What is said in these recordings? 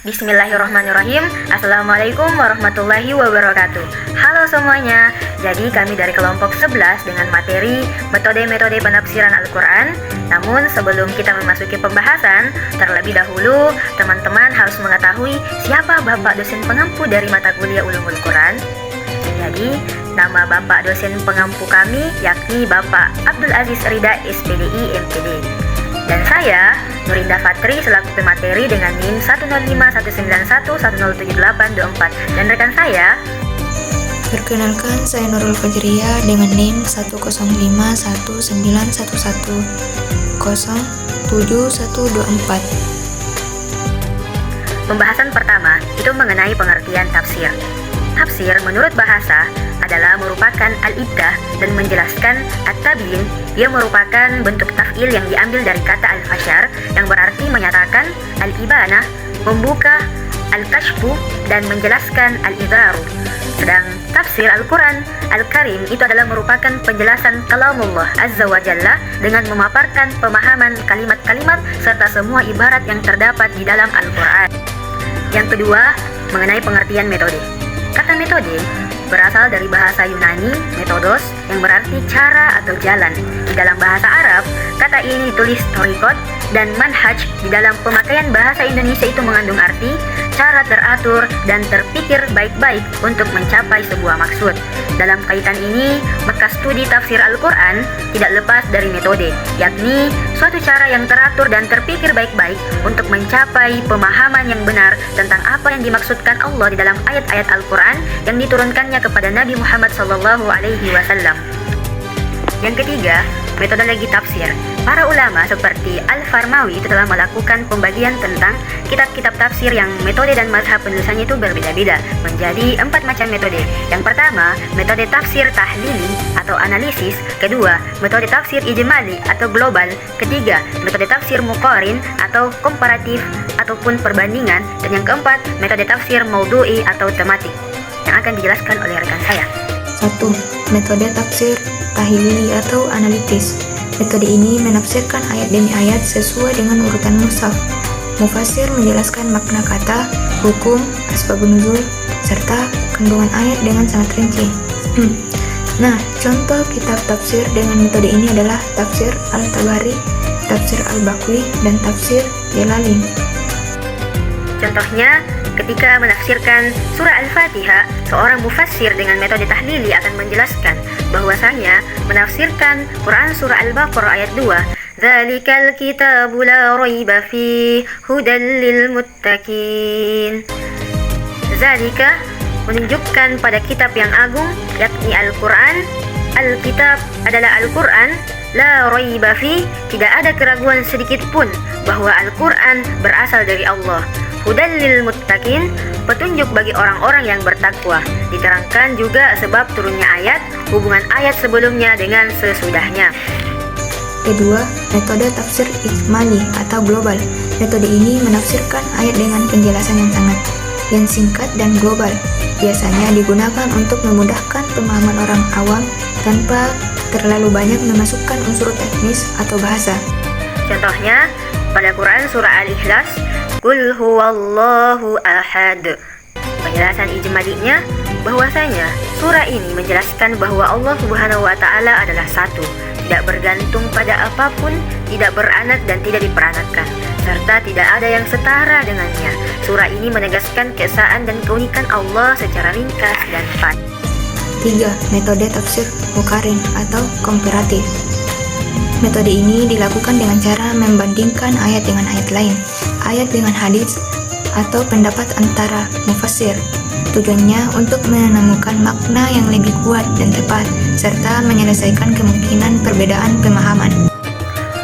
Bismillahirrahmanirrahim. Assalamualaikum warahmatullahi wabarakatuh. Halo semuanya. Jadi kami dari kelompok 11 dengan materi metode-metode penafsiran Al-Quran. Namun sebelum kita memasuki pembahasan, terlebih dahulu teman-teman harus mengetahui siapa Bapak dosen pengampu dari mata kuliah Ulumul Quran. Jadi nama Bapak dosen pengampu kami yakni Bapak Abdul Aziz Rida SPDI MPD. Dan saya, Nurinda Fatri, selaku pemateri dengan NIM 1051911078824. Dan rekan saya, perkenalkan, saya Nurul Fajriya dengan NIM 1051911107124. Pembahasan pertama itu mengenai pengertian tafsir. Tafsir menurut bahasa adalah merupakan al-ibdah dan menjelaskan at-tabyin. Dia merupakan bentuk taf'il yang diambil dari kata al-fashar yang berarti menyatakan, al-ibanah, membuka, al-kashfu, dan menjelaskan al-idharu. Sedang tafsir Al-Quran Al-Karim itu adalah merupakan penjelasan kalamullah Azza wa Jalla dengan memaparkan pemahaman kalimat-kalimat serta semua ibarat yang terdapat di dalam Al-Quran. Yang kedua, mengenai pengertian metode. Kata metode berasal dari bahasa Yunani metodos yang berarti cara atau jalan. Di dalam bahasa Arab, kata ini ditulis torikot, dan manhaj di dalam pemakaian bahasa Indonesia itu mengandung arti cara teratur dan terpikir baik-baik untuk mencapai sebuah maksud. Dalam kaitan ini, maka studi tafsir Al-Quran tidak lepas dari metode, yakni suatu cara yang teratur dan terpikir baik-baik untuk mencapai pemahaman yang benar tentang apa yang dimaksudkan Allah di dalam ayat-ayat Al-Quran yang diturunkannya kepada Nabi Muhammad SAW. Yang ketiga, metodologi tafsir. Para ulama seperti Al-Farmawi itu telah melakukan pembagian tentang kitab-kitab tafsir yang metode dan mazhab penulisannya itu berbeda-beda menjadi 4 macam metode. Yang pertama, metode tafsir tahlili atau analisis. Kedua, metode tafsir ijmali atau global. Ketiga, metode tafsir muqarin atau komparatif ataupun perbandingan. Dan yang keempat, metode tafsir maudhu'i atau tematik yang akan dijelaskan oleh rekan saya. 1. Metode tafsir tahlili atau analitis. Metode ini menafsirkan ayat demi ayat sesuai dengan urutan mushaf. Mufassir menjelaskan makna kata, hukum, asbabun nuzul, serta kandungan ayat dengan sangat rinci. Nah, contoh kitab tafsir dengan metode ini adalah tafsir Al-Tabari, tafsir Al-Baqi, dan tafsir Jalalain. Contohnya, ketika menafsirkan surah Al-Fatihah, seorang mufassir dengan metode tahlili akan menjelaskan bahwasanya menafsirkan Quran surah Al-Baqarah ayat 2, "Dzalikal kitabu la raiba fi hudan lil muttaqin." Zalika menunjukkan pada kitab yang agung yakni Al-Quran. Al-kitab adalah Al-Quran, la raiba fi, tidak ada keraguan sedikit pun bahwa Al-Quran berasal dari Allah. Hudan lil muttaqin, petunjuk bagi orang-orang yang bertakwa. Diterangkan juga sebab turunnya ayat, hubungan ayat sebelumnya dengan sesudahnya. Kedua, metode tafsir ijmali atau global. Metode ini menafsirkan ayat dengan penjelasan yang singkat dan global. Biasanya digunakan untuk memudahkan pemahaman orang awam tanpa terlalu banyak memasukkan unsur teknis atau bahasa. Contohnya, pada Quran surah Al-Ikhlas, Qul huwallahu ahad. Penjelasan ijmalinya bahwasanya surah ini menjelaskan bahwa Allah Subhanahu wa taala adalah satu, tidak bergantung pada apapun, tidak beranak dan tidak diperanakkan, serta tidak ada yang setara dengannya. Surah ini menegaskan keesaan dan keunikan Allah secara ringkas dan padat. 3. Metode tafsir muqarin atau komparatif. Metode ini dilakukan dengan cara membandingkan ayat dengan ayat lain, ayat dengan hadis, atau pendapat antara mufassir. Tujuannya untuk menemukan makna yang lebih kuat dan tepat, serta menyelesaikan kemungkinan perbedaan pemahaman.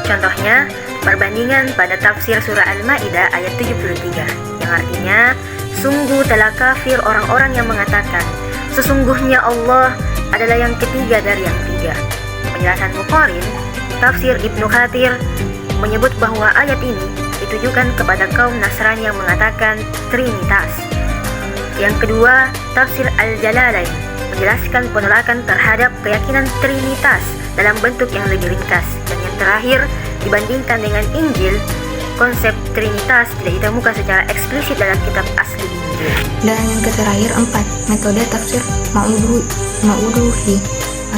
Contohnya, perbandingan pada tafsir surah Al-Maidah ayat 73, yang artinya, sungguh telah kafir orang-orang yang mengatakan, sesungguhnya Allah adalah yang ketiga dari yang tiga. Penjelasan muqarin, tafsir Ibnu Katsir menyebut bahwa ayat ini ditujukan kepada kaum Nasrani yang mengatakan Trinitas. Yang kedua, tafsir Al-Jalalain menjelaskan penolakan terhadap keyakinan Trinitas dalam bentuk yang lebih ringkas. Dan yang terakhir, dibandingkan dengan Injil, konsep Trinitas tidak ditemukan secara eksplisit dalam kitab asli Injil. Dan yang terakhir 4, metode tafsir ma'uduhi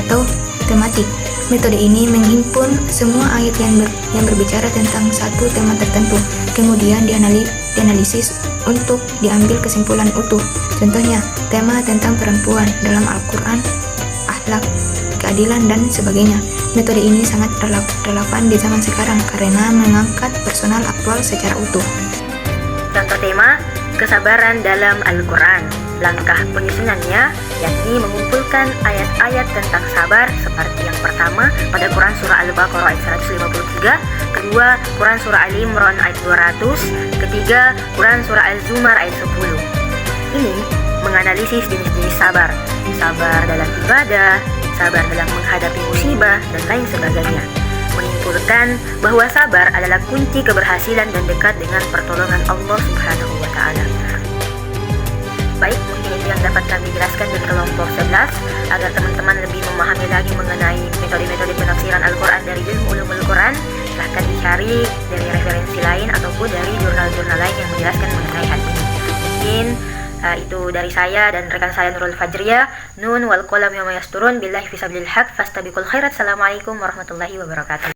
atau tematik. Metode ini menghimpun semua ayat yang berbicara tentang satu tema tertentu, kemudian dianalisis untuk diambil kesimpulan utuh. Contohnya, tema tentang perempuan dalam Al-Quran, akhlak, keadilan, dan sebagainya. Metode ini sangat relevan di zaman sekarang karena mengangkat personal aktual secara utuh. Contoh tema, kesabaran dalam Al-Quran. Langkah penyusunannya yakni mengumpulkan ayat-ayat tentang sabar seperti yang pertama pada Quran Surah Al-Baqarah ayat 153, kedua Quran Surah Ali Imran ayat 200, ketiga Quran Surah Al-Zumar ayat 10. Ini menganalisis jenis-jenis sabar, sabar dalam ibadah, sabar dalam menghadapi musibah, dan lain sebagainya. Menyimpulkan bahwa sabar adalah kunci keberhasilan dan dekat dengan pertolongan Allah Subhanahu wa Ta'ala. Baik, mungkin itu yang dapat kami jelaskan dari kelompok 11 agar teman-teman lebih memahami lagi mengenai metode-metode penafsiran Al-Quran dari ilmu ulumul Quran. Silahkan dicari dari referensi lain ataupun dari jurnal-jurnal lain yang menjelaskan mengenai hal ini. Mungkin itu dari saya dan rekan saya Nurul Fajriyah. Nun wal qalam yawma yasturun billahi fisabilil haq fastabiqul khairat. Assalamualaikum warahmatullahi wabarakatuh.